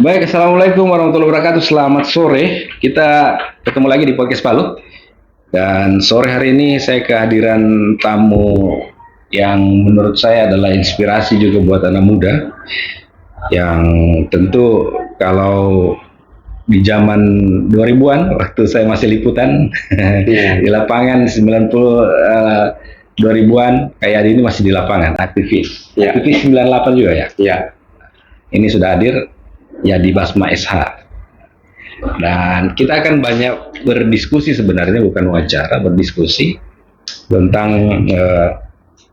Baik, Assalamualaikum warahmatullahi wabarakatuh. Selamat sore. Kita ketemu lagi di Podcast Palu. Dan sore hari ini saya kehadiran tamu yang menurut saya adalah inspirasi juga buat anak muda. Yang tentu kalau di zaman 2000-an, waktu saya masih liputan, di lapangan 90 2000-an, kayak ini masih di lapangan, aktivis. Ya. Aktivis 98 juga ya? Ya, Ini sudah hadir ya di Basma SH. Dan kita akan banyak berdiskusi sebenarnya, bukan wawancara, berdiskusi tentang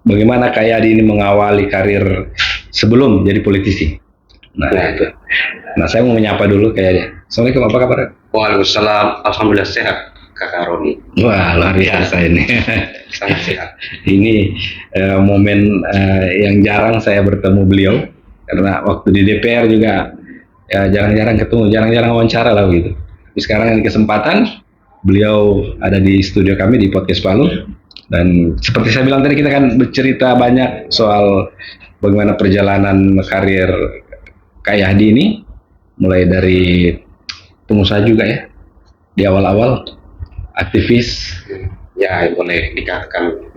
bagaimana Kayadi ini mengawali karir sebelum jadi politisi. Nah, itu. Nah, saya mau menyapa dulu Kayadi. Assalamualaikum, apa kabar? Waalaikumsalam. Alhamdulillah sehat, Kakak Roni. Wah, luar biasa ini. Sangat sehat. Ini momen yang jarang saya bertemu beliau, karena waktu di DPR juga ya jarang-jarang ketemu, jarang-jarang wawancara lah begitu. Tapi sekarang ini kesempatan, beliau ada di studio kami di Podcast Palu. Dan seperti saya bilang tadi, kita akan bercerita banyak soal bagaimana perjalanan karir Kayadi ini, mulai dari pengusaha juga ya, di awal-awal aktivis, Ya, boleh dikatakan.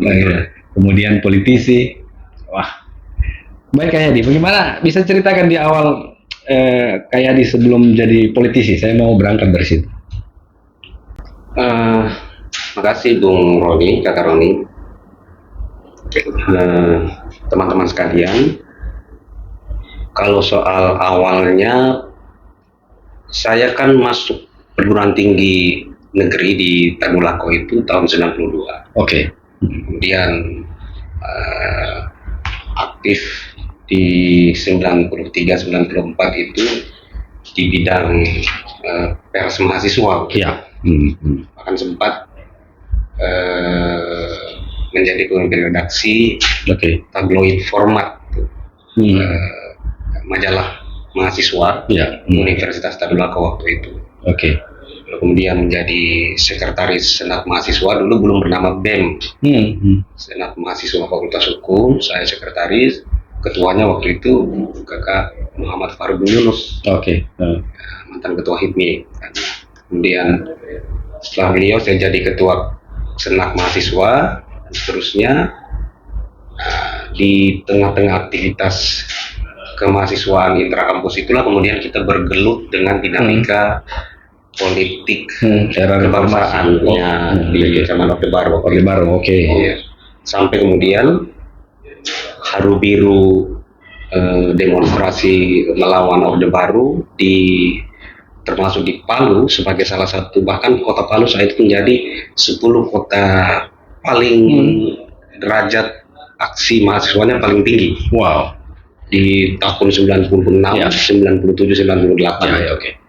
kemudian politisi. Wah, baik Kayadi, bagaimana bisa ceritakan di awal Kayadi sebelum jadi politisi? Saya mau berangkat dari situ. Makasih Bung Roni, Kakak Roni. Teman-teman sekalian, kalau soal awalnya, saya kan masuk perguruan tinggi negeri di Tadulako itu tahun 92. Oke. Kemudian aktif di 93-94 itu di bidang pers mahasiswa. Ya. Bahkan sempat menjadi pemimpin redaksi tabloid format majalah mahasiswa Universitas Tadulako waktu itu. Oke. Lalu kemudian menjadi sekretaris Senat Mahasiswa, dulu belum bernama BEM. Senat Mahasiswa Fakultas Hukum, saya sekretaris. Ketuanya waktu itu Kakak Muhammad Farudin Yunus. Oke. Mantan ketua HIPMI. Kemudian setelah beliau saya jadi ketua Senat Mahasiswa, dan seterusnya di tengah-tengah aktivitas kemahasiswaan intrakampus itulah kemudian kita bergelut dengan dinamika politik era kebangsaannya di zaman Orde Baru. Oke. Ya. Sampai kemudian Haru Biru demonstrasi melawan Orde Baru termasuk di Palu sebagai salah satu, bahkan kota Palu saat itu menjadi 10 kota paling derajat aksi mahasiswanya paling tinggi. Wow. Di tahun 96, 97, 98. Oke.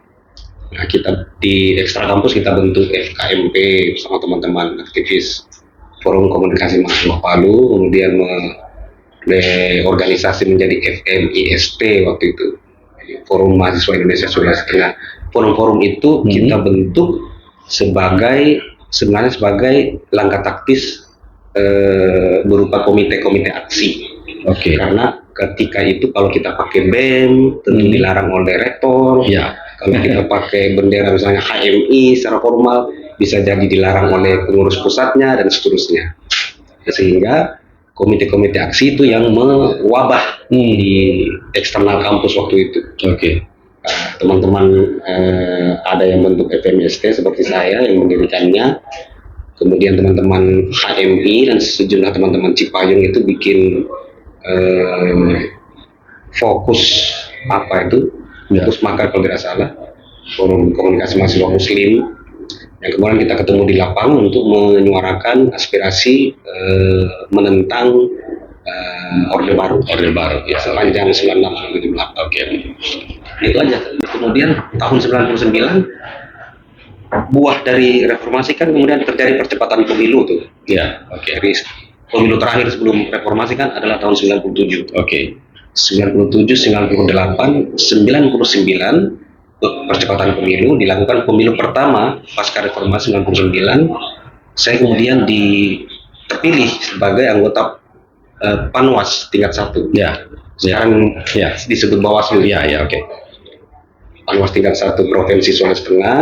Nah, kita di ekstra kampus kita bentuk FKMP bersama teman-teman aktivis Forum Komunikasi Mahasiswa Palu, kemudian organisasi menjadi FMIST waktu itu, Forum Mahasiswa Indonesia Sulawesi Tengah. Forum-forum itu kita bentuk sebenarnya sebagai langkah taktis berupa komite-komite aksi. Oke. Karena ketika itu kalau kita pakai BEM tentu dilarang oleh rektor. Ya. Kalau kita pakai bendera misalnya HMI secara formal bisa jadi dilarang oleh pengurus pusatnya dan seterusnya. Sehingga komite-komite aksi itu yang mewabah di eksternal kampus waktu itu. Oke. Teman-teman ada yang bentuk FMST seperti saya yang mendirikannya. Kemudian teman-teman HMI dan sejumlah teman-teman Cipayung itu bikin fokus fokus makar kalau tidak salah, Forum Komunikasi Mahasiswa Muslim, yang kemudian kita ketemu di lapangan untuk menyuarakan aspirasi menentang Orde Baru Ya. sepanjang 96-98. Oke. Itu aja. Kemudian tahun 99 buah dari reformasi kan kemudian terjadi percepatan pemilu tuh. Ya. Oke. Jadi pemilu terakhir sebelum reformasi kan adalah tahun 97. Oke. 97, 98, 99 percepatan pemilu, dilakukan pemilu pertama pasca reformasi 99. Saya kemudian terpilih sebagai anggota Panwas tingkat 1. Ya. Sekarang disebut Bawaslu. Ya. Oke. Panwas tingkat 1 Provinsi Sulawesi Tengah.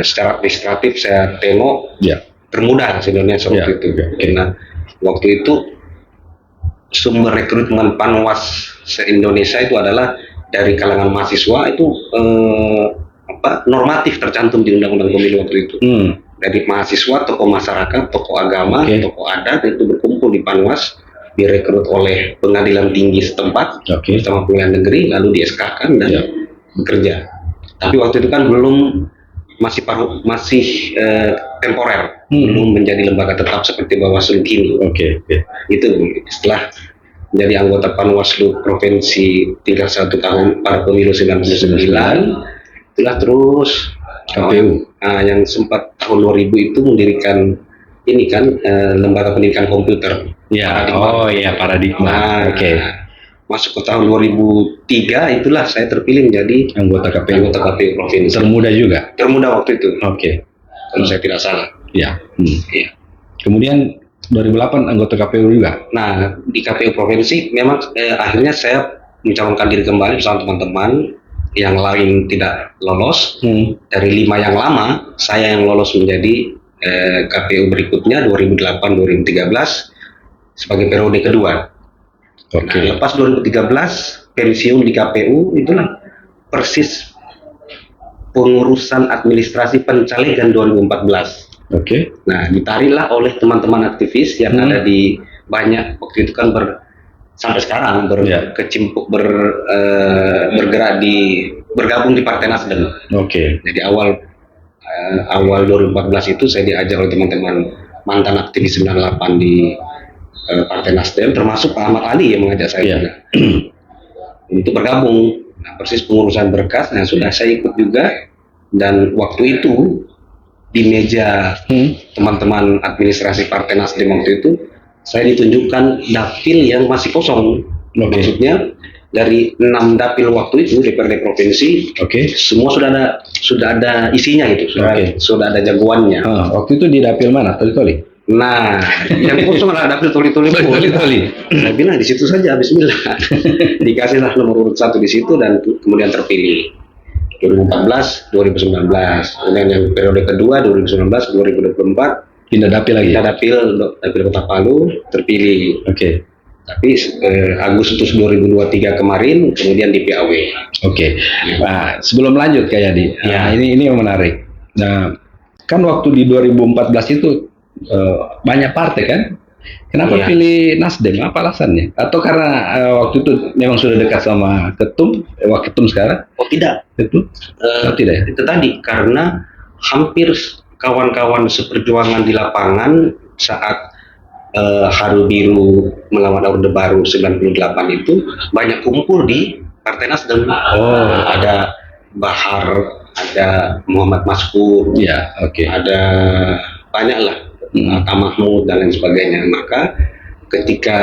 Secara administratif saya tengok Ya. termudah sebenarnya waktu itu. Karena waktu itu sumber rekrutmen Panwas se-Indonesia itu adalah dari kalangan mahasiswa itu normatif tercantum di Undang-Undang Pemilu waktu itu. Dari mahasiswa, tokoh masyarakat, tokoh agama, tokoh adat itu berkumpul di Panwas, direkrut oleh pengadilan tinggi setempat bersama pengadilan negeri, lalu di SK-kan dan bekerja. Tapi waktu itu kan masih temporer, belum menjadi lembaga tetap seperti Bawaslu kini. Itu setelah menjadi anggota Panwaslu Provinsi tingkat 1 tahun pada pemilu 99, itulah terus KPU. Yang sempat tahun 2000 itu mendirikan lembaga pendidikan komputer. Paradigma. Masuk ke tahun 2003 itulah saya terpilih menjadi anggota KPU provinsi. Termuda juga. Termuda waktu itu. Kalau saya tidak salah. Iya. Kemudian 2008 anggota KPU juga. Nah, di KPU provinsi memang akhirnya saya mencalonkan diri kembali bersama teman-teman yang lain tidak lolos. Dari 5 yang lama, saya yang lolos menjadi KPU berikutnya 2008-2013 sebagai periode kedua. Nah, lepas 2013 pensiun di KPU itulah persis pengurusan administrasi pencalegan 2014. Nah, ditariklah oleh teman-teman aktivis yang ada di banyak waktu itu kan sampai sekarang bergabung di Partai Nasdem. Jadi awal 2014 itu saya diajak oleh teman-teman mantan aktivis 98 di Partai Nasdem, termasuk Pak Ahmad Ali yang mengajak saya untuk bergabung. Nah, persis pengurusan berkas, nah sudah saya ikut juga, dan waktu itu di meja teman-teman administrasi Partai Nasdem waktu itu saya ditunjukkan dapil yang masih kosong. Maksudnya dari 6 dapil waktu itu DPRD provinsi, semua sudah ada isinya gitu, sudah ada jagoannya. Waktu itu di dapil mana? Toli-toli? Nah, yang kosong adalah dapil toli-toli. Saya bilang di situ saja, Bismillah. Dikasihlah nomor urut 1 di situ dan kemudian terpilih. 2014, 2019. Kemudian yang periode kedua 2019, 2024 pindah dapil lagi. Dapil Kota Palu terpilih. Tapi Agustus 2023 kemarin kemudian di PAW. Nah, sebelum lanjut Kak Yadi, ini yang menarik. Nah, kan waktu di 2014 itu banyak partai kan? Kenapa pilih Nasdem? Apa alasannya? Atau karena waktu itu memang sudah dekat sama Waketum sekarang? Tidak. Itu tidak ya? Itu tadi karena hampir kawan-kawan seperjuangan di lapangan saat Haru Biru melawan Orde Baru 98 itu banyak kumpul di Partai Nasdem. Ada Bahar, ada Muhammad Maskur, ada banyak lah, Atta Mahmud dan lain sebagainya. Maka ketika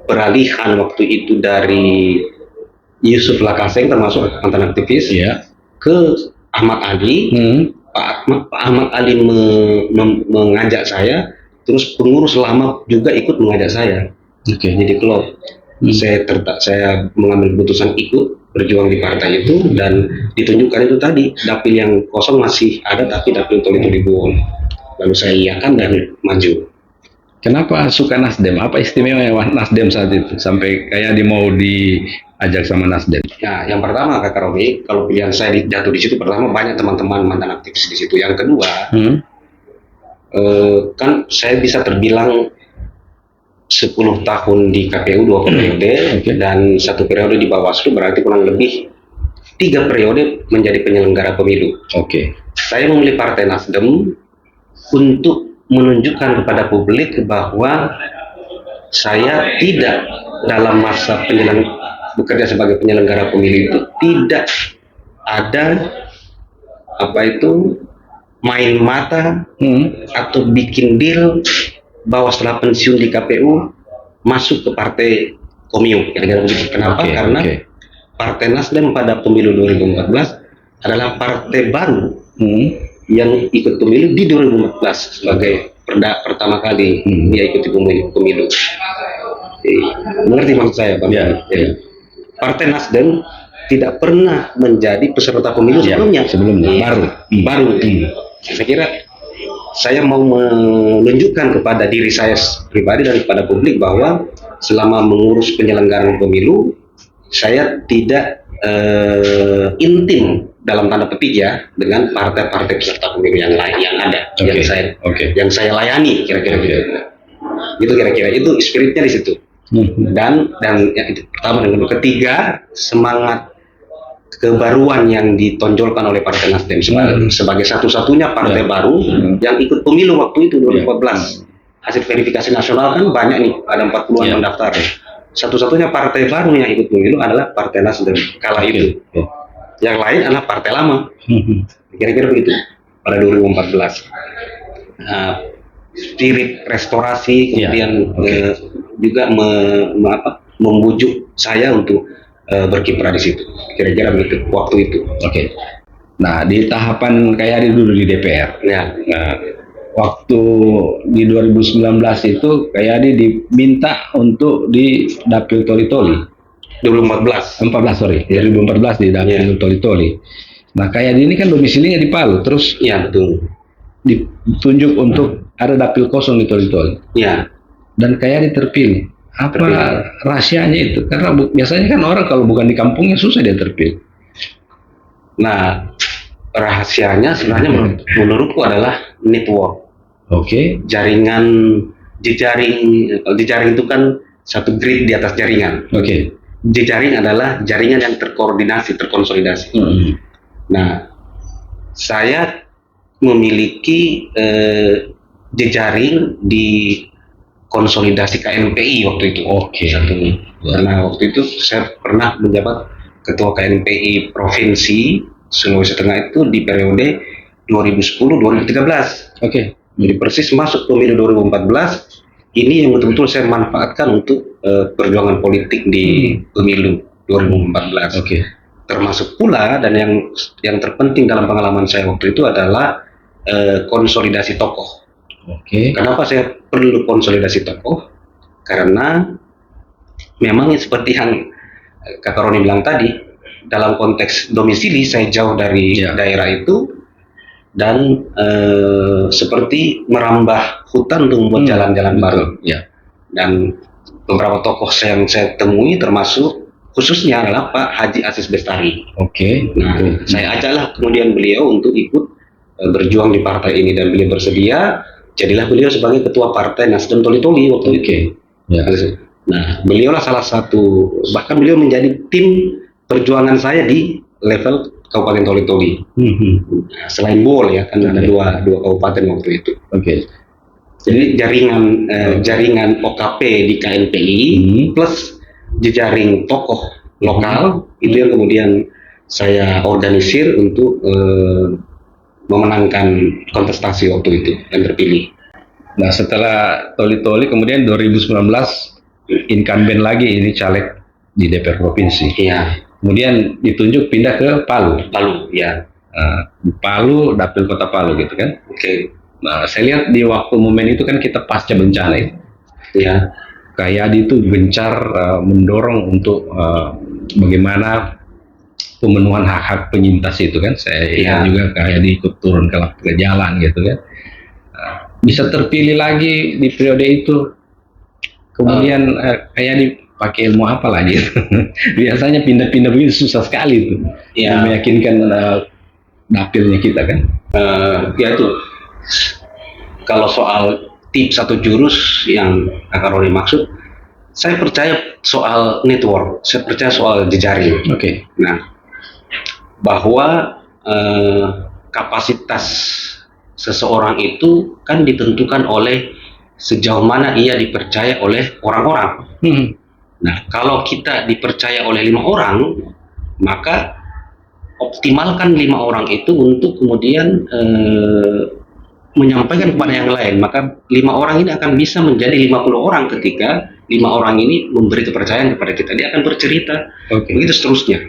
peralihan waktu itu dari Yusuf Lakaseng termasuk mantan aktivis ke Ahmad Ali, Pak Ahmad Ali mengajak saya. Terus pengurus lama juga ikut mengajak saya. Jadi klub. Saya mengambil keputusan ikut berjuang di partai itu, dan ditunjukkan itu tadi dapil yang kosong masih ada, tapi dapil toli-toli buon. Lalu saya iakan dan maju. Kenapa suka Nasdem? Apa istimewa Nasdem saat itu sampai kayak mau diajak sama Nasdem? Ya, yang pertama Kak Romi, kalau pilihan saya jatuh di situ, pertama banyak teman-teman mantan aktivis di situ. Yang kedua, kan saya bisa terbilang 10 tahun di KPU 2 periode dan 1 periode di Bawaslu, berarti kurang lebih 3 periode menjadi penyelenggara pemilu. Saya memilih Partai Nasdem untuk menunjukkan kepada publik bahwa saya tidak dalam masa bekerja sebagai penyelenggara pemilu itu tidak ada main mata atau bikin deal bahwa setelah pensiun di KPU masuk ke partai Komiu. Kira-kira begitu. Kenapa? Karena Partai Nasdem pada pemilu 2014 adalah partai baru yang ikut pemilu di 2014 sebagai pertama kali dia ikuti pemilu. Mengerti maksud saya, Bang? Partai Nasdem tidak pernah menjadi peserta pemilu Ya, sebelumnya. sebelumnya baru. Baru. Saya kira saya mau menunjukkan kepada diri saya pribadi dan kepada publik bahwa selama mengurus penyelenggaraan pemilu, saya tidak intim dalam tanda petik ya dengan partai-partai peserta pemilu yang lain yang ada, yang saya layani, kira-kira gitu. Gitu kira-kira itu spiritnya di situ. Dan yang itu pertama, dan kedua, ketiga, semangat kebaruan yang ditonjolkan oleh Partai Nasdem sebagai satu-satunya partai baru yang ikut pemilu waktu itu 2014. Hasil verifikasi nasional kan banyak nih, ada 40-an mendaftar. Satu-satunya partai baru yang ikut pemilu adalah Partai Nasdem kala itu. Yang lain adalah partai lama. Kira-kira begitu pada 2014. Spirit restorasi kemudian juga membujuk saya untuk berkiprah di situ. Kira-kira begitu waktu itu. Nah, di tahapan kayak dulu di DPR. Ya. Nah, waktu di 2019 itu kayak diminta untuk di Dapil Toli-Toli. 2014. 2014 di Dapil Toli-Toli. Nah, kayak ini kan domisilinya di Palu, terus betul. Ditunjuk untuk ada dapil kosong di Toli-Toli. Dan kayak terpilih. Apa rahasianya itu? Karena biasanya kan orang kalau bukan di kampungnya susah dia terpilih. Nah, rahasianya sebenarnya menurutku adalah network. Jaringan, jejaring itu kan satu grid di atas jaringan. Jejaring adalah jaringan yang terkoordinasi, terkonsolidasi. Nah, saya memiliki jejaring di konsolidasi KNPI waktu itu. Karena waktu itu saya pernah menjabat ketua KNPI Provinsi Sulawesi Tengah itu di periode 2010-2013. Jadi persis masuk pemilu 2014, ini yang betul-betul saya manfaatkan untuk perjuangan politik di pemilu 2014. Termasuk pula, dan yang terpenting dalam pengalaman saya waktu itu adalah konsolidasi tokoh. Kenapa saya perlu konsolidasi tokoh? Karena memang seperti yang Kakak Roni bilang tadi, dalam konteks domisili saya jauh dari daerah itu, dan seperti merambah hutan untuk membuat jalan-jalan baru. Dan beberapa tokoh yang saya temui termasuk khususnya adalah Pak Haji Aziz Bestari. Nah, saya ajaklah kemudian beliau untuk ikut berjuang di partai ini, dan beliau bersedia. Jadilah beliau sebagai ketua partai Nasdem Toli-Toli waktu itu. Nah, beliaulah salah satu, bahkan beliau menjadi tim perjuangan saya di level Kabupaten Toli-Toli. Nah, selain Bol ya, kan ada dua kabupaten waktu itu. Jadi jaringan OKP di KNPI plus jejaring tokoh lokal itu yang kemudian saya organisir untuk memenangkan kontestasi waktu itu dan terpilih. Nah, setelah Toli-Toli kemudian 2019 incumbent lagi ini caleg di DPR provinsi. Kemudian ditunjuk pindah ke Palu. Palu, dapil kota Palu gitu kan. Nah, saya lihat di waktu momen itu kan kita pasca bencana itu. Kayak itu gencar mendorong untuk bagaimana pemenuhan hak-hak penyintas itu kan. Saya juga kayak ikut turun ke jalan gitu kan. Bisa terpilih lagi di periode itu. Kemudian kayak dipakai ilmu apa lagi? Biasanya pindah-pindah begitu susah sekali itu. Meyakinkan dapilnya kita kan. Itu. Kalau soal tips atau jurus yang Kakak Roni maksud, saya percaya soal network, saya percaya soal jejaring. Nah, bahwa kapasitas seseorang itu kan ditentukan oleh sejauh mana ia dipercaya oleh orang-orang. Nah, kalau kita dipercaya oleh 5 orang, maka optimalkan 5 orang itu untuk kemudian menyampaikan kepada yang lain. Maka 5 orang ini akan bisa menjadi 50 orang ketika 5 orang ini memberi kepercayaan kepada kita. Dia akan bercerita, begitu seterusnya.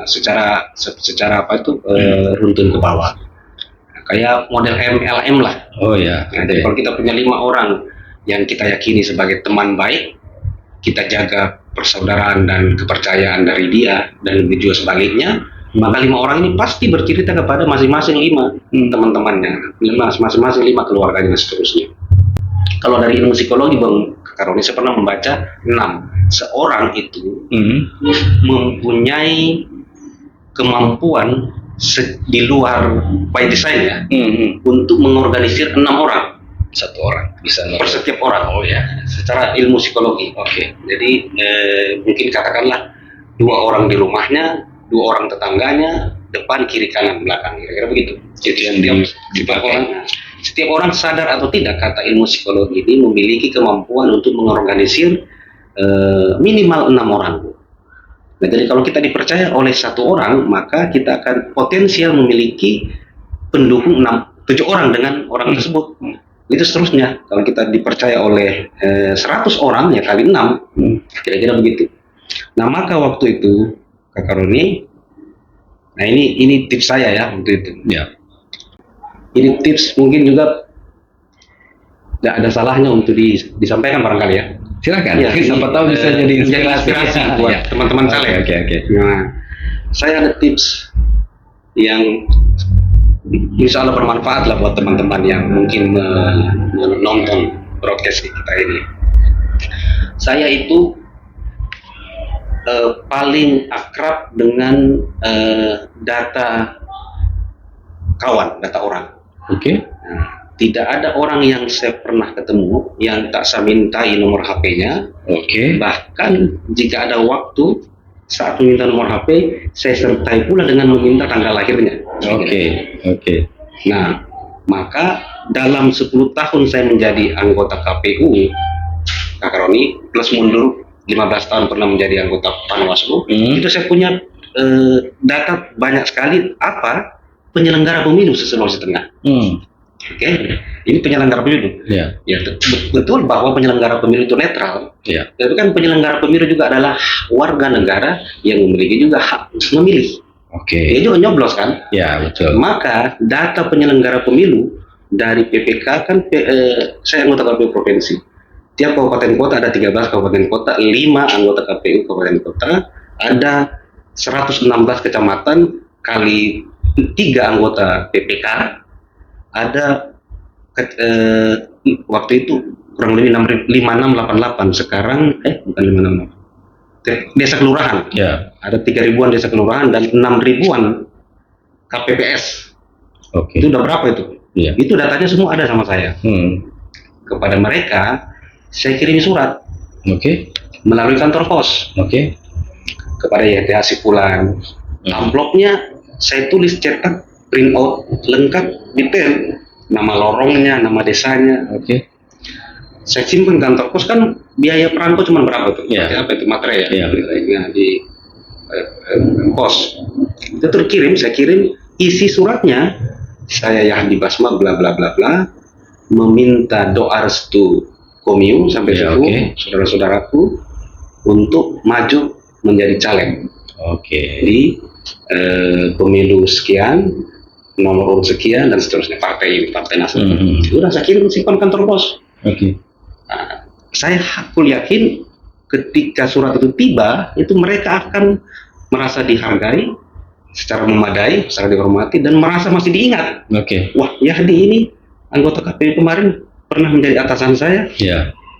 Secara apa itu runtun ke bawah. Kayak model MLM lah. Jadi kalau kita punya 5 orang yang kita yakini sebagai teman baik, kita jaga persaudaraan dan kepercayaan dari dia dan juga sebaliknya, maka 5 orang ini pasti bercerita kepada masing-masing 5 teman-temannya, masing-masing 5 keluarganya dan seterusnya. Kalau dari ilmu psikologi Bang Karoni, saya pernah membaca 6. Seorang itu mempunyai kemampuan di luar by design ya, untuk mengorganisir 6 orang. Satu orang bisa Per setiap orang, secara ilmu psikologi. Jadi mungkin katakanlah 2 orang di rumahnya, 2 orang tetangganya, depan, kiri, kanan, belakang, kira-kira begitu. Jadi setiap orang sadar atau tidak, kata ilmu psikologi ini memiliki kemampuan untuk mengorganisir minimal 6 orang. Nah, jadi kalau kita dipercaya oleh 1 orang, maka kita akan potensial memiliki pendukung 7 orang dengan orang tersebut. Itu seterusnya. Kalau kita dipercaya oleh 100 orang, ya kali 6, kira-kira begitu. Nah, maka waktu itu Kak Karoni, nah ini tips saya ya waktu itu. Ya. Ini tips mungkin juga nggak ada salahnya untuk disampaikan barangkali ya. Silakan. Ya, Siapa tahu bisa jadi inspirasi buat teman-teman caleg. Oke. Nah, saya ada tips yang insya Allah bermanfaat lah buat teman-teman yang mungkin menonton broadcast kita ini. Saya itu paling akrab dengan data kawan, data orang. Oke. Tidak ada orang yang saya pernah ketemu yang tak saya mintai nomor HP-nya. Oke. Bahkan jika ada waktu saat meminta nomor HP, saya sertai pula dengan meminta tanggal lahirnya. Oke. Nah, maka dalam 10 tahun saya menjadi anggota KPU, Kak Karoni, plus mundur 15 tahun pernah menjadi anggota Panwaslu, itu saya punya data banyak sekali penyelenggara pemilu se-Sulawesi Tengah. Oke, ini penyelenggara pemilu. Ya. Betul bahwa penyelenggara pemilu itu netral. Ya. Tapi kan penyelenggara pemilu juga adalah warga negara yang memiliki juga hak memilih. Oke. Dia juga nyoblos kan? Ya, betul. Maka data penyelenggara pemilu dari PPK kan, saya anggota KPU provinsi. Tiap kabupaten kota ada 13 kabupaten kota, 5 anggota KPU kabupaten kota, ada 116 kecamatan kali 3 anggota PPK, ada waktu itu kurang lebih 5688, sekarang bukan 568, desa kelurahan. Ya. Ada 3.000-an desa kelurahan dan 6.000-an KPPS. Oke. Itu udah berapa itu? Ya. Itu datanya semua ada sama saya. Kepada mereka saya kirim surat. Oke. Melalui kantor pos. Oke. Kepada YTH Sipulan. Amplopnya saya tulis, cetak, print out, lengkap, detail, nama lorongnya, nama desanya. Oke. Saya simpan kantor pos, kan biaya perantau cuma berapa tuh? Ya. Apa itu materai ya? Ya. Di pos. Itu terkirim, saya kirim, isi suratnya saya Yahdi Basma bla bla bla bla, meminta doa restu Komiu sampai situ, saudara-saudaraku, untuk maju menjadi caleg. Di pemilu sekian, nomor urut sekian dan seterusnya, partai nasional. Udah saya kirim, simpan kantor pos. Nah, saya hakul yakin ketika surat itu tiba, itu mereka akan merasa dihargai secara memadai, secara dihormati, dan merasa masih diingat. Wah, Yahdi ini anggota KPU kemarin pernah menjadi atasan saya.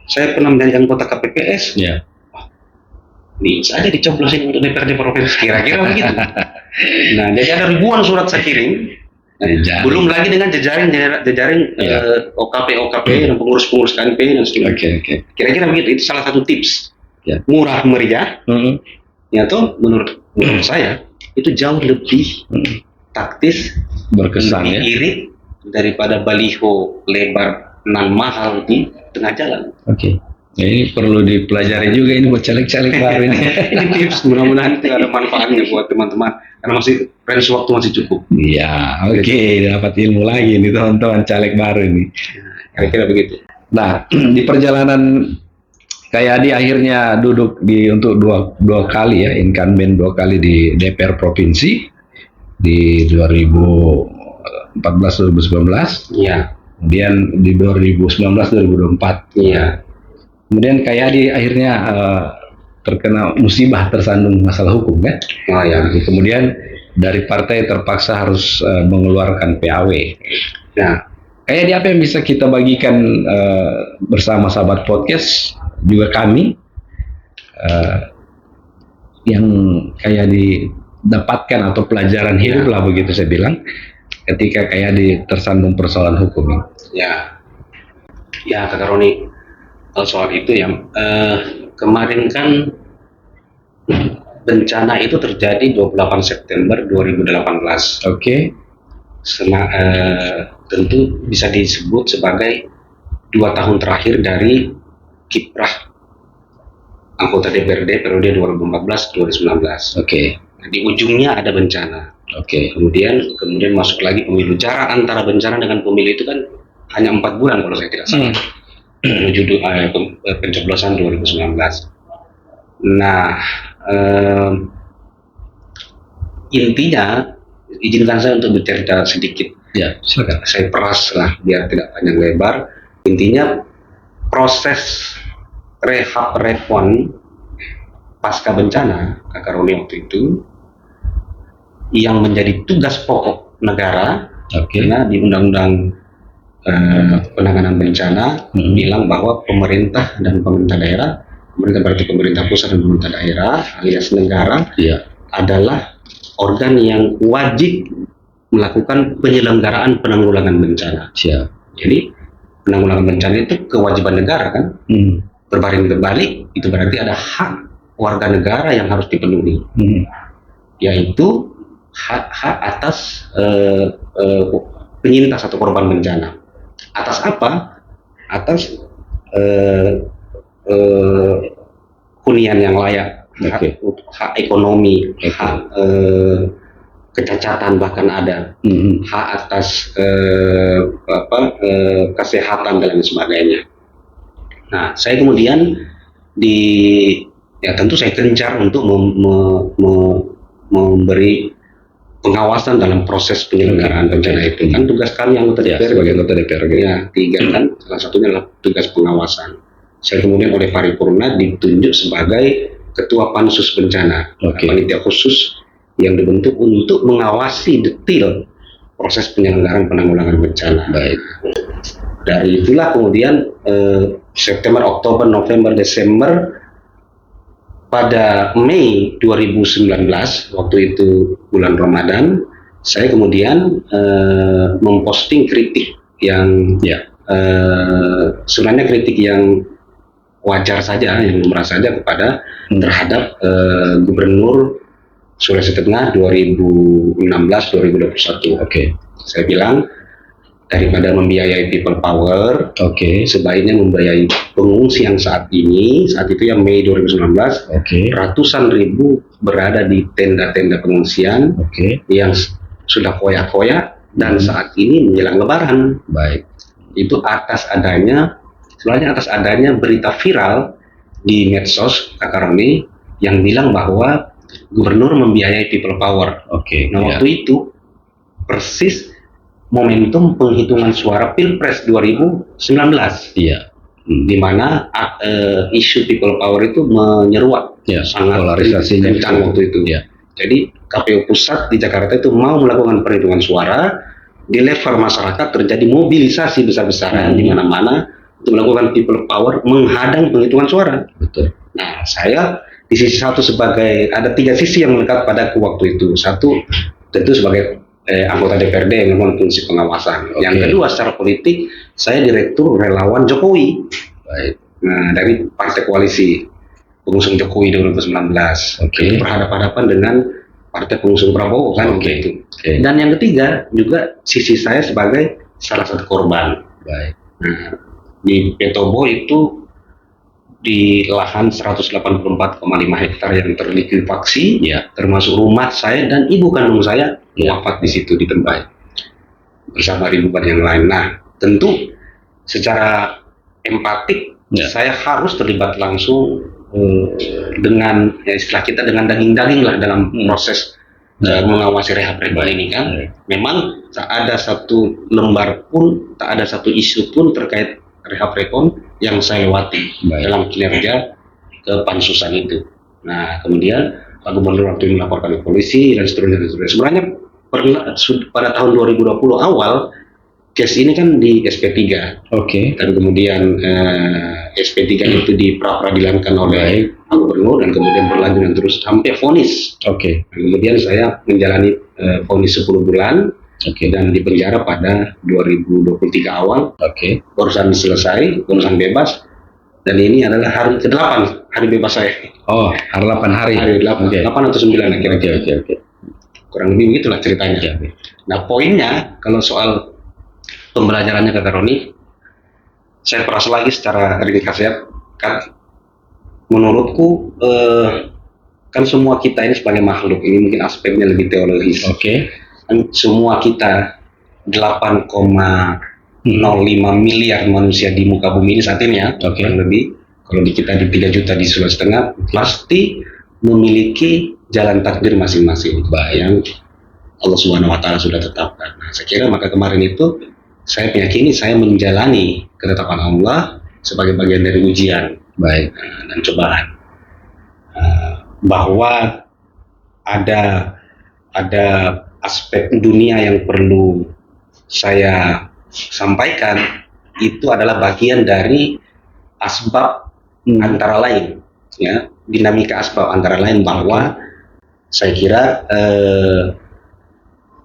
Saya pernah menjadi anggota KPPS. Bisa aja dicoblosin untuk DPRD provinsi, kira-kira begitu. Nah, jadi ada ribuan surat saya kirim. Belum lagi dengan jejaring OKP dan pengurus KNP dan seterusnya. Kira-kira begitu. Itu salah satu tips. Murah meriah. Ya toh, menurut saya itu jauh lebih taktis, berkesan ya, irit daripada baliho lebar nan mahal di tengah jalan. Ini perlu dipelajari juga ini buat caleg-caleg baru ini. Ini tips, mudah-mudahan itu ada manfaatnya buat teman-teman karena masih range waktu masih cukup. Iya, dapat ilmu lagi nih teman-teman caleg baru ini. Kira-kira begitu. Nah, di perjalanan kayak di akhirnya duduk untuk dua kali ya, incumbent 2 kali di DPR provinsi di 2014-2019. Iya. Kemudian di 2019-2024. Iya. Kemudian kayak di akhirnya terkena musibah, tersandung masalah hukum kan. Oh ya. Kemudian dari partai terpaksa harus mengeluarkan PAW. Nah, kayak di apa yang bisa kita bagikan bersama sahabat podcast juga kami yang kayak didapatkan atau pelajaran hidup lah begitu saya bilang ketika kayak tersandung persoalan hukum ini. Ya Kak Roni, soal itu ya, kemarin kan bencana itu terjadi 28 September 2018. Oke. Tentu bisa disebut sebagai 2 tahun terakhir dari kiprah anggota DPRD periode 2014-2019. Oke. Di ujungnya ada bencana. Oke. Kemudian masuk lagi pemilu. Jarak antara bencana dengan pemilu itu kan hanya 4 bulan kalau saya tidak salah. Menuju pencoblosan 2019. Nah, intinya izinkan saya untuk bercerita sedikit. Ya, silakan. Saya peras lah biar tidak panjang lebar. Intinya proses rehab rekon pasca bencana Kak Roni waktu itu yang menjadi tugas pokok negara. Karena di Undang-Undang Penanganan Bencana bilang bahwa pemerintah dan pemerintah daerah, pemerintah berarti pemerintah pusat dan pemerintah daerah alias negara adalah organ yang wajib melakukan penyelenggaraan penanggulangan bencana. Jadi penanggulangan bencana itu kewajiban negara kan. Berbaring terbalik itu berarti ada hak warga negara yang harus dipenuhi, yaitu hak atas penyintas atau korban bencana. Atas apa? Atas hunian yang layak, hak ekonomi, hak kecacatan bahkan ada, hak atas kesehatan dan lain sebagainya. Nah, saya kemudian tentu saya gencar untuk memberi pengawasan dalam proses penyelenggaraan bencana itu. Kan tugas kami anggota DPR sebagai anggota DPR. Ya, 3 kan, salah satunya adalah tugas pengawasan. Saya kemudian oleh paripurna ditunjuk sebagai ketua pansus bencana, panitia khusus yang dibentuk untuk mengawasi detail proses penyelenggaraan penanggulangan bencana. Baik. Dari itulah kemudian September, Oktober, November, Desember, pada Mei 2019 waktu itu bulan Ramadan, saya kemudian memposting kritik yang sebenarnya kritik yang wajar saja, yang lumrah saja kepada terhadap Gubernur Sulawesi Tengah 2016-2021. Saya bilang, daripada membiayai people power, sebaiknya membiayai pengungsi yang saat itu yang Mei 2019, ratusan ribu berada di tenda-tenda pengungsian yang sudah koyak-koyak dan saat ini menjelang Lebaran. Baik. Itu atas adanya berita viral di medsos Kak Roni yang bilang bahwa gubernur membiayai people power. Waktu itu persis momentum penghitungan suara Pilpres 2019. Di mana isu people power itu menyeruak, sangat polarisasinya kencang waktu itu. Jadi KPU pusat di Jakarta itu mau melakukan perhitungan suara, di level masyarakat terjadi mobilisasi besar-besaran di mana-mana untuk melakukan people power menghadang penghitungan suara. Betul. Nah, saya di sisi satu sebagai ada 3 sisi yang melekat padaku waktu itu. Satu, tentu sebagai anggota DPRD yang memang fungsi pengawasan. Yang kedua, secara politik, saya direktur relawan Jokowi. Baik. Nah, dari partai koalisi pengusung Jokowi 2019. Itu berhadapan-hadapan dengan partai pengusung Prabowo kan gitu. Dan yang ketiga juga sisi saya sebagai salah satu korban. Baik. Nah, di Petobo itu di lahan 184,5 hektar yang terlikuifaksi, termasuk rumah saya dan ibu kandung saya wafat di situ di tempat bersama ribuan yang lain. Nah, tentu secara empatik saya harus terlibat langsung dengan istilah kita dengan daging-daging lah dalam proses mengawasi rehab rekon ini kan. Memang tak ada satu lembar pun, tak ada satu isu pun terkait rehab rekon yang saya lewati dalam kinerja kepansusan itu. Nah, kemudian Pak Gubernur waktu itu melaporkan ke polisi dan seterusnya dan seterusnya. Sebenarnya pada tahun 2020 awal case ini kan di SP3 Oke. dan kemudian SP3 itu diperadilankan oleh Pak Gubernur dan kemudian berlanjut dan terus sampai vonis. Oke. Dan kemudian saya menjalani vonis 10 bulan dan di penjara pada 2023 awal. Oke. Urusan selesai, urusan bebas, dan ini adalah hari ke-8 hari bebas saya. Oh, hari 8 hari. Hari 8, Oke. 8 atau 9 kira-kira. Oke. Kurang lebih begitulah ceritanya. Oke. Nah, poinnya kalau soal pembelajarannya Kak Roni, saya peras lagi secara ringkas ya. Kan menurutku kan semua kita ini sebagai makhluk, ini mungkin aspeknya lebih teologis. Oke. Kan semua kita 8,05 miliar manusia di muka bumi ini saat ini ya, kurang lebih. Kalau kita di 3 juta di Sulawesi Tengah, pasti memiliki jalan takdir masing-masing yang Allah Subhanahu Wa Taala sudah tetapkan. Nah, saya kira maka kemarin itu saya meyakini saya menjalani ketetapan Allah sebagai bagian dari ujian dan cobaan, bahwa ada aspek dunia yang perlu saya sampaikan, itu adalah bagian dari asbab antara lain ya, dinamika asbab antara lain, bahwa saya kira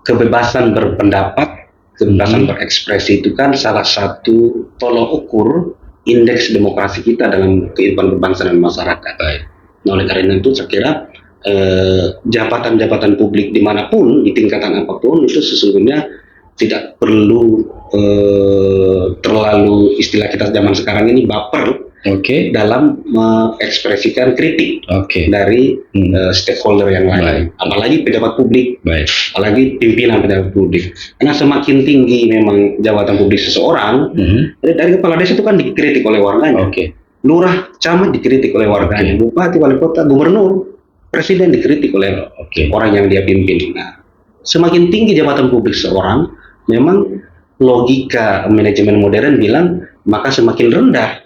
kebebasan berpendapat, kebebasan berekspresi itu kan salah satu tolok ukur indeks demokrasi kita dalam kehidupan berbangsa dan masyarakat. Nah, oleh karena itu saya kira jabatan-jabatan publik dimanapun, di tingkatan apapun, itu sesungguhnya tidak perlu terlalu, istilah kita zaman sekarang ini, baper dalam mengekspresikan kritik dari stakeholder yang lain, apalagi pejabat publik, apalagi pimpinan pejabat publik. Karena semakin tinggi memang jabatan publik seseorang, dari kepala desa itu kan dikritik oleh warganya, lurah, camat dikritik oleh warganya, bupati, wali kota, gubernur, presiden dikritik oleh orang yang dia pimpin. Nah, semakin tinggi jabatan publik seseorang, memang logika manajemen modern bilang maka semakin rendah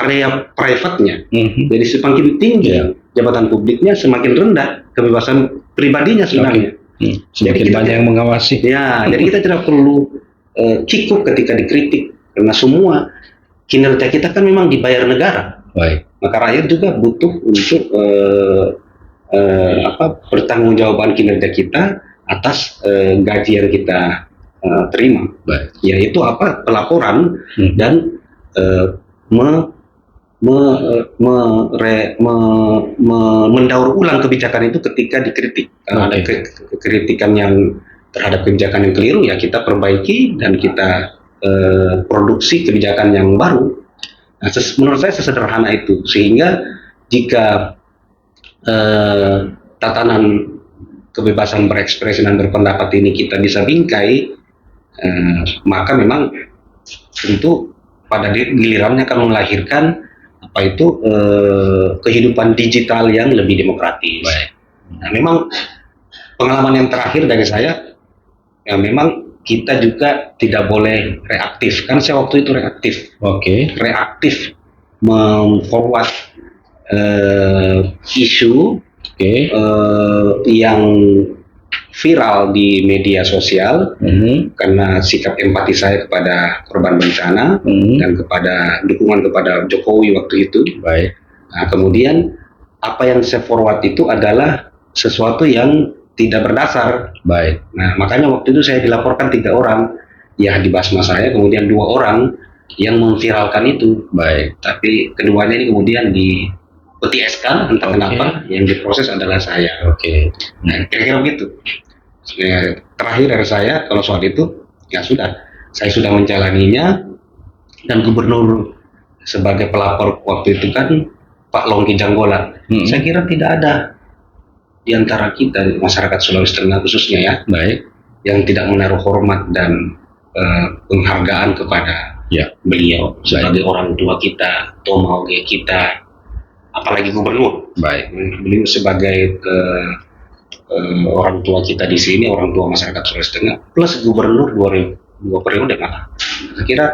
area private-nya. Jadi semakin tinggi jabatan publiknya, semakin rendah kebebasan pribadinya sebenarnya. Semakin banyak yang mengawasi. Ya, jadi kita tidak perlu kikuk ketika dikritik, karena semua kinerja kita kan memang dibayar negara. Maka rakyat juga butuh untuk pertanggungjawaban kinerja kita atas gaji yang kita terima, yaitu pelaporan dan mendaur ulang kebijakan itu ketika dikritik. Karena ada kritikan yang terhadap kebijakan yang keliru, ya kita perbaiki dan kita produksi kebijakan yang baru. Nah, menurut saya sesederhana itu, sehingga jika tatanan kebebasan berekspresi dan berpendapat ini kita bisa bingkai, maka memang tentu pada gilirannya akan melahirkan kehidupan digital yang lebih demokratis. Nah, memang pengalaman yang terakhir dari saya, ya memang kita juga tidak boleh reaktif. Kan saya waktu itu reaktif. Reaktif memforward isu yang viral di media sosial karena sikap empati saya kepada korban bencana dan kepada dukungan kepada Jokowi waktu itu. Nah, kemudian apa yang saya forward itu adalah sesuatu yang tidak berdasar. Nah, makanya waktu itu saya dilaporkan 3 orang, ya di basma saya, kemudian 2 orang yang memviralkan itu. Tapi keduanya ini kemudian di PTS-kan, entah kenapa, yang diproses adalah saya. Nah, kira-kira begitu. Terakhir dari saya, kalau soal itu, ya sudah, saya sudah menjalaninya, dan gubernur sebagai pelapor waktu itu kan Pak Longki Janggola. Saya kira tidak ada di antara kita, masyarakat Sulawesi Tengah khususnya ya, yang tidak menaruh hormat dan penghargaan kepada beliau sebagai orang tua kita, tomauge kita, apalagi gubernur. Beliau sebagai orang tua kita di sini, orang tua masyarakat Sulawesi Tengah, plus gubernur 2 periode malah. Saya kira,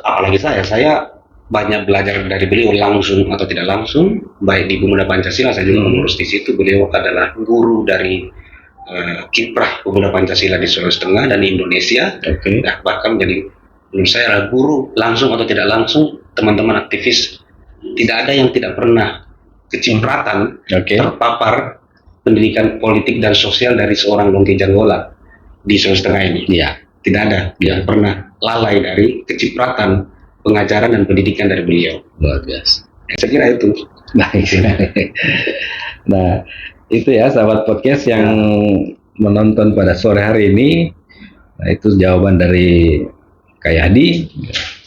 apalagi saya banyak belajar dari beliau langsung atau tidak langsung, baik di Pemuda Pancasila saya juga mengurus di situ. Beliau adalah guru dari kiprah Pemuda Pancasila di Sulawesi Tengah dan di Indonesia. Nah, bahkan menjadi menurut saya adalah guru langsung atau tidak langsung teman-teman aktivis. Tidak ada yang tidak pernah kecipratan terpapar pendidikan politik dan sosial dari seorang Dongki Janggola di Sulawesi Tengah ini. Tidak ada yang pernah lalai dari kecipratan pengajaran dan pendidikan dari beliau. Luar biasa. Saya kira itu. Baik. Nah, itu ya sahabat podcast yang menonton pada sore hari ini. Nah, itu jawaban dari Kak Yadi.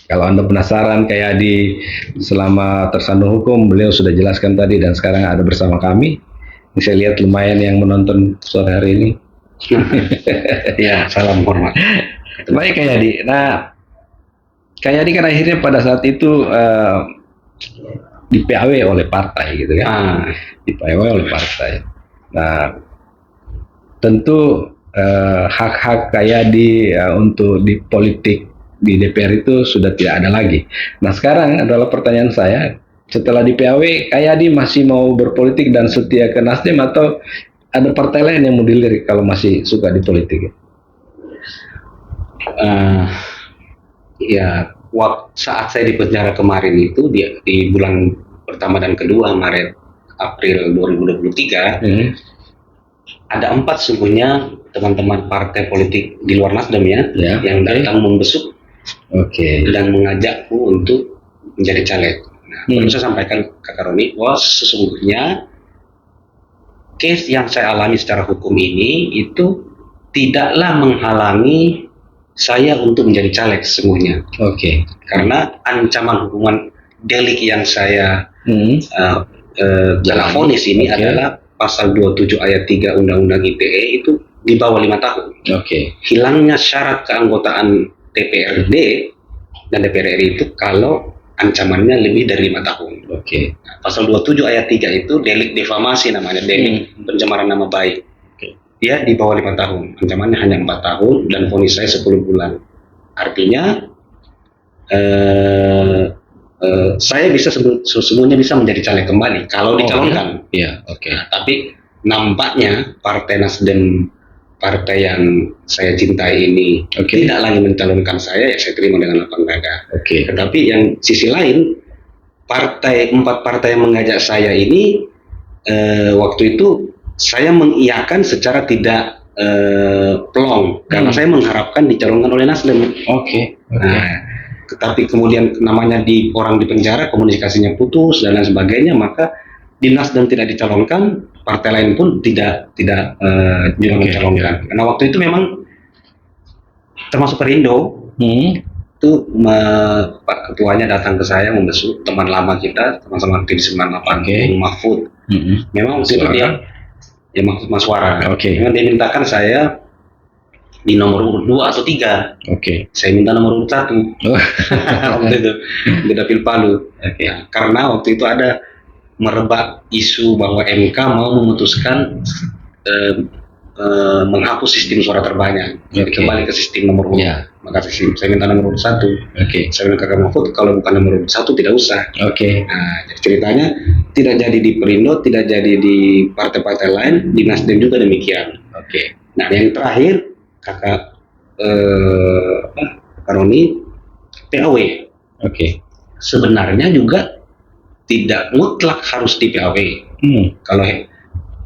Kalau Anda penasaran Kak Yadi selama tersandung hukum, beliau sudah jelaskan tadi dan sekarang ada bersama kami. Saya lihat lumayan yang menonton sore hari ini. Ya, salam hormat. Baik Kak Yadi. Nah, Kak Yadi kan akhirnya pada saat itu di PAW oleh partai gitu kan? Di PAW oleh partai. Nah, tentu hak-hak Kak Yadi untuk di politik di DPR itu sudah tidak ada lagi. Nah, sekarang adalah pertanyaan saya, setelah di PAW, Kak Yadi masih mau berpolitik dan setia ke Nasdem atau ada partai lain yang mau dilirik kalau masih suka di politik? Ya, saat saya di penjara kemarin itu di bulan pertama dan kedua Maret April 2023 ada 4 sesungguhnya teman-teman partai politik di luar Nasdem yang datang membesuk dan mengajakku untuk menjadi caleg. Nah, perlu saya sampaikan Kakak Roni bahwa sesungguhnya case yang saya alami secara hukum ini itu tidaklah menghalangi saya untuk menjadi caleg sesungguhnya. Karena ancaman hukuman delik yang saya vonis ini adalah pasal 27 ayat 3 Undang-Undang ITE itu di bawah 5 tahun. Hilangnya syarat keanggotaan DPRD dan DPR RI itu kalau ancamannya lebih dari 5 tahun. Nah, pasal 27 ayat 3 itu delik defamasi namanya, delik pencemaran nama baik. Dia di bawah 5 tahun, ancamannya hanya 4 tahun dan vonis saya 10 bulan. Artinya saya bisa semuanya bisa menjadi caleg kembali kalau dicalonkan. Nah, tapi nampaknya Partai Nasdem, partai yang saya cintai ini tidak lagi mencalonkan saya, ya saya terima dengan lapang dada. Tetapi yang sisi lain, 4 partai yang mengajak saya ini waktu itu saya mengiyakan secara tidak plong karena saya mengharapkan dicalonkan oleh Nasdem. Nah, tetapi kemudian namanya orang di penjara, komunikasinya putus dan lain sebagainya, maka di Nasdem tidak dicalonkan, partai lain pun tidak juga mencalonkan. Karena waktu itu memang termasuk Perindo itu Pak Ketuanya datang ke saya membesuk teman lama kita, teman-teman aktivis 98, Mahfud. Memang waktu itu dia Mas Wara. Memang dia mintakan saya di nomor urut 2 atau 3. Saya minta nomor urut 1. Waktu itu di Dapil Palu. Karena waktu itu ada merebak isu bahwa MK mau memutuskan menghapus sistem suara terbanyak, kembali ke sistem nomor urut. Maka saya minta nomor urut 1. Saya bilang ke Kakak Mahfud, kalau bukan nomor urut 1 tidak usah. Nah, jadi ceritanya tidak jadi di Perindo, tidak jadi di partai-partai lain, di Nasdem juga demikian. Nah, yang terakhir Kakak Roni, PAW. Sebenarnya juga tidak mutlak harus di PAW.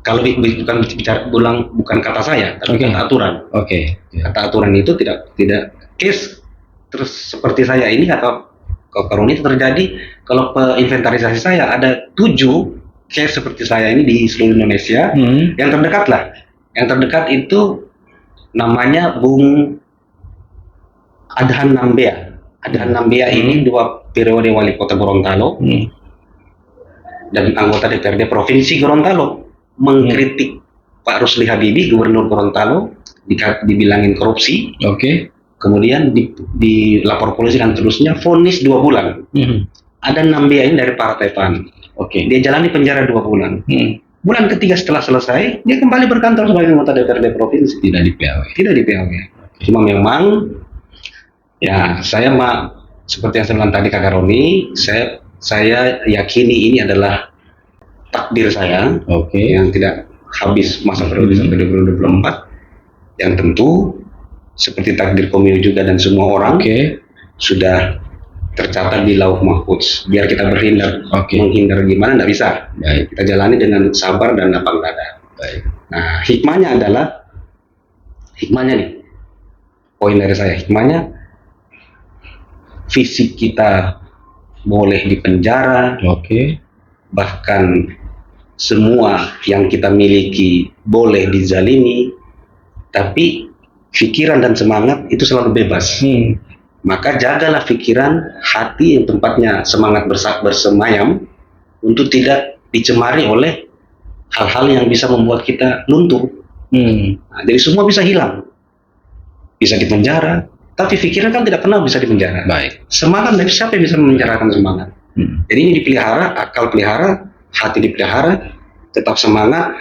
Kalau bukan bicara bukan kata saya, tapi kata aturan. Kata aturan itu tidak case terus seperti saya ini kata Roni itu terjadi kalau inventarisasi saya ada 7 case seperti saya ini di seluruh Indonesia. Yang terdekat lah. Yang terdekat itu namanya Bung Adhan Nambea. Adhan Nambea ini 2 periode wali kota Gorontalo dan anggota DPRD Provinsi Gorontalo mengkritik Pak Rusli Habibie, Gubernur Gorontalo, dibilangin korupsi. Kemudian dilapor polisi dan seterusnya, vonis 2 bulan. Adhan Nambea ini dari Partai PAN. Dia jalani penjara 2 bulan. Bulan ketiga setelah selesai, dia kembali berkantor sebagai anggota DPRD Provinsi. Tidak di PAW. Cuma memang, ya saya seperti yang saya bilang tadi Kakak Roni, saya yakini ini adalah takdir saya Oke. yang tidak habis masa periode sampai 2024, yang tentu seperti takdir Komio juga dan semua orang Oke. sudah tercatat di lauh mahfuz. Biar kita berhindar, Oke. menghindar gimana nggak bisa. Baik. Kita jalani dengan sabar dan lapang dada. Baik. Nah, hikmahnya nih, poin dari saya, hikmahnya fisik kita boleh dipenjara, Oke. bahkan semua yang kita miliki boleh dizalimi, tapi pikiran dan semangat itu selalu bebas. Maka jagalah pikiran, hati yang tempatnya semangat bersemayam untuk tidak dicemari oleh hal-hal yang bisa membuat kita luntur. Nah, jadi semua bisa hilang, bisa dipenjara, tapi pikiran kan tidak pernah bisa dipenjara. Baik. Semangat, siapa yang bisa memenjarakan semangat? Jadi ini dipelihara, akal pelihara, hati dipelihara, tetap semangat.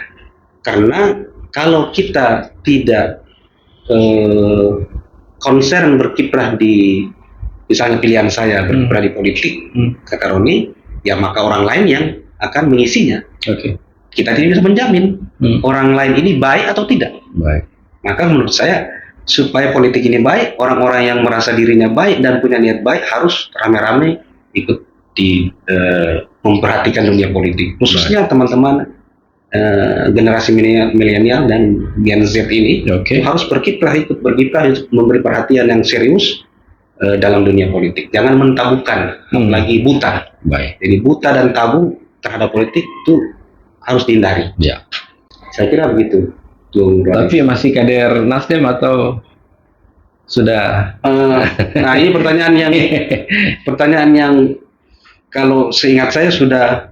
Karena kalau kita tidak concern berkiprah di, misalnya pilihan saya berkiprah di politik, Kakak Roni, ya maka orang lain yang akan mengisinya. Oke. Kita tidak bisa menjamin orang lain ini baik atau tidak. Baik. Maka menurut saya, supaya politik ini baik, orang-orang yang merasa dirinya baik dan punya niat baik harus rame-rame ikut di memperhatikan dunia politik, khususnya teman-teman generasi milenial dan Gen Z ini. Oke. Harus ikut berkiprah, memberi perhatian yang serius dalam dunia politik. Jangan mentabukan, apalagi buta. Baik. Jadi buta dan tabu terhadap politik itu harus dihindari. Ya. Saya kira begitu. Tapi masih kader Nasdem atau sudah? Nah, ini pertanyaan yang kalau seingat saya sudah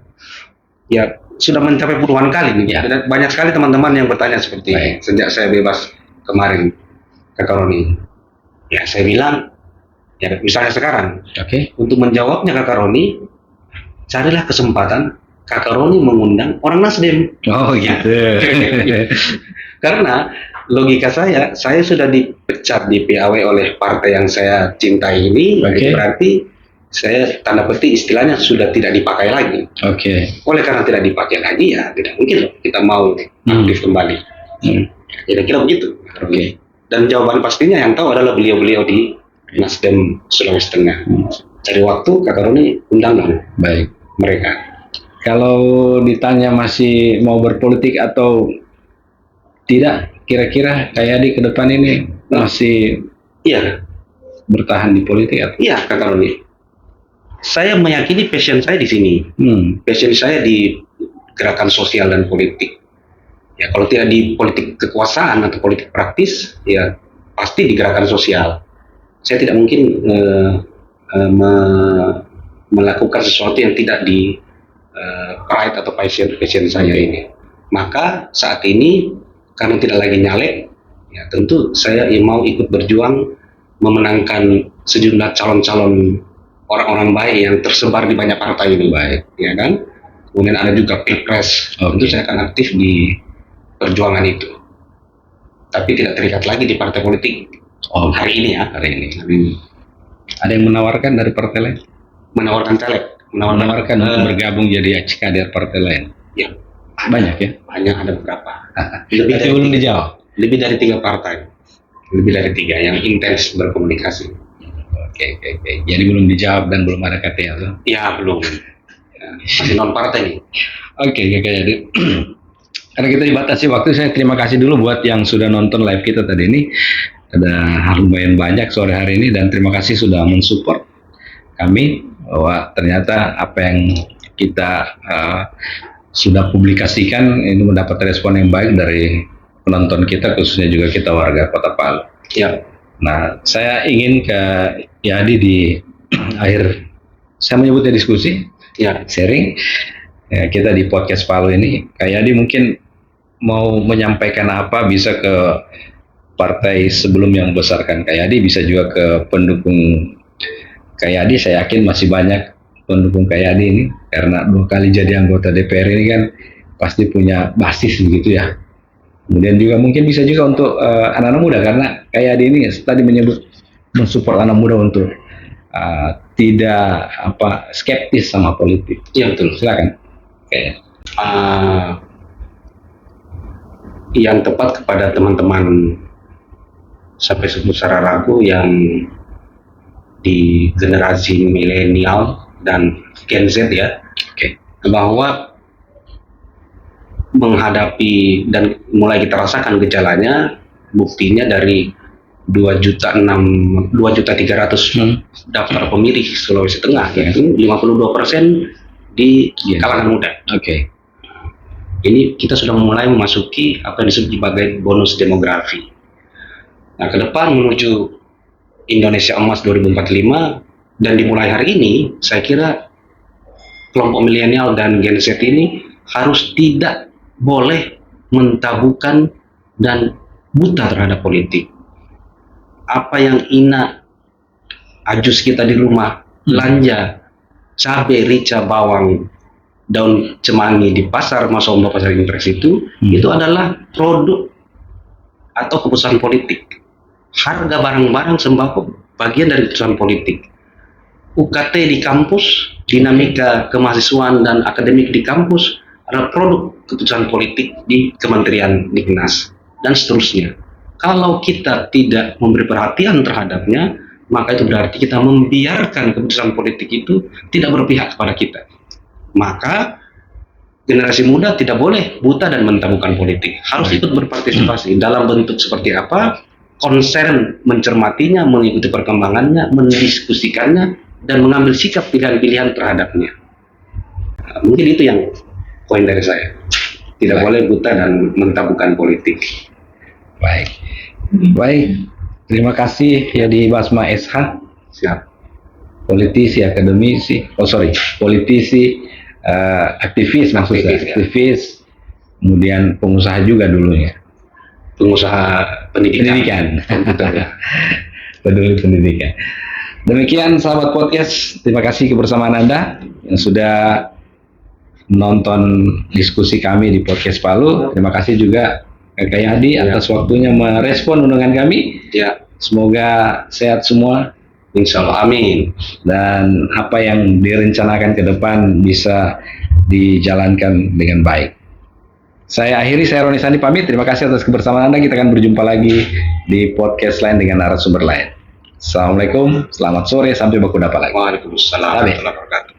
mencapai puluhan kali nih. Ya. Dan banyak sekali teman-teman yang bertanya seperti ini sejak saya bebas kemarin, Kakak Roni. Ya, saya bilang, ya misalnya sekarang, untuk menjawabnya Kakak Roni, carilah kesempatan Kakak Roni mengundang orang Nasdem. Oh gitu. Karena logika saya sudah dipecat di PAW oleh partai yang saya cintai ini, berarti saya tanda petik istilahnya sudah tidak dipakai lagi. Oleh karena tidak dipakai lagi, ya tidak mungkin loh kita mau aktif kembali. Kira-kira begitu. Dan jawaban pastinya yang tahu adalah beliau-beliau di Nasdem Sulawesi Tengah. Cari waktu, Kakak Roni undang dong. Baik. Mereka. Kalau ditanya masih mau berpolitik atau tidak, kira-kira kayak di ke depan ini masih bertahan di politik atau? Iya, Kakak Roni. Saya meyakini passion saya di sini. Passion saya di gerakan sosial dan politik. Ya, kalau tidak di politik kekuasaan atau politik praktis, ya pasti di gerakan sosial. Saya tidak mungkin melakukan sesuatu yang tidak di pride atau passion saya ini. Maka saat ini karena tidak lagi nyalek, ya tentu saya mau ikut berjuang memenangkan sejumlah calon-calon orang-orang baik yang tersebar di banyak partai ini. Baik, ya kan? Kemudian ada juga Pilpres. Tentu saya akan aktif di perjuangan itu. Tapi tidak terikat lagi di partai politik. Hari ini ya. Hari ini. Ada yang menawarkan dari partai lain? Menawarkan caleg. Menawarkan untuk bergabung jadi kader partai lain? Ya. Banyak ya? Banyak, ada beberapa. Tapi belum dijawab? Lebih dari 3 partai. Lebih dari 3 yang intens berkomunikasi. Oke. Jadi belum dijawab dan belum ada KTA tuh? Ya, belum. Ya, masih non partai nih. Oke. Jadi karena kita dibatasi waktu, saya terima kasih dulu buat yang sudah nonton live kita tadi ini. Ada lumayan banyak sore hari ini, dan terima kasih sudah mensupport kami bahwa ternyata apa yang kita sudah publikasikan ini mendapat respon yang baik dari penonton kita, khususnya juga kita warga Kota Palu. Ya. Nah, saya ingin ke Yadi di akhir, saya menyebutnya diskusi, sharing. Ya, kita di podcast Palu ini, Kak Yadi mungkin mau menyampaikan apa, bisa ke partai sebelum yang membesarkan Kak Yadi, bisa juga ke pendukung Kak Yadi. Saya yakin masih banyak pendukung Kak Yadi ini, karena 2 kali jadi anggota DPR ini kan pasti punya basis begitu ya. Kemudian juga mungkin bisa juga untuk anak-anak muda, karena Kak Yadi ini tadi menyebut mensupport anak muda untuk tidak skeptis sama politik. Iya betul. Silakan. Oke. Yang tepat kepada teman-teman sampai sebut secara ragu yang di generasi milenial dan Gen Z ya, bahwa menghadapi dan mulai kita rasakan gejalanya, buktinya dari 2.300.000 daftar pemilih Sulawesi Tengah, yaitu 52% di kalangan muda. Ini kita sudah mulai memasuki apa yang disebut sebagai bonus demografi. Nah, ke depan menuju Indonesia Emas 2045 dan dimulai hari ini, saya kira kelompok milenial dan Gen Z ini harus tidak boleh mentabukan dan buta terhadap politik. Apa yang Ina ajus kita di rumah, belanja cabai, rica, bawang, daun cemani di pasar Masombo, pasar Impres itu adalah produk atau keputusan politik. Harga barang-barang sembako bagian dari keputusan politik. UKT di kampus, dinamika kemahasiswaan dan akademik di kampus adalah produk keputusan politik di Kementerian Diknas dan seterusnya. Kalau kita tidak memberi perhatian terhadapnya, maka itu berarti kita membiarkan keputusan politik itu tidak berpihak kepada kita. Maka generasi muda tidak boleh buta dan mentabukan politik, harus ikut berpartisipasi dalam bentuk seperti apa, konsen mencermatinya, mengikuti perkembangannya, mendiskusikannya, dan mengambil sikap pilihan-pilihan terhadapnya. Mungkin itu yang poin dari saya, tidak boleh buta dan mentabukan politik. Baik, terima kasih Yadi Basma SH. Siap. Politisi, akademisi, politisi, aktivis maksudnya, aktivis, kemudian pengusaha juga dulunya. Pengusaha pendidikan. Peduli pendidikan. Demikian sahabat podcast, terima kasih kebersamaan Anda yang sudah menonton diskusi kami di podcast Palu. Terima kasih juga Kakak Yadi atas waktunya merespon undangan kami. Ya, semoga sehat semua. Insya Allah, amin. Dan apa yang direncanakan ke depan bisa dijalankan dengan baik. Saya Roni Sandi pamit. Terima kasih atas kebersamaan Anda. Kita akan berjumpa lagi di podcast lain dengan narasumber lain. Assalamualaikum, selamat sore, sampai baku dapat lagi. Waalaikumsalam warahmatullahi wabarakatuh.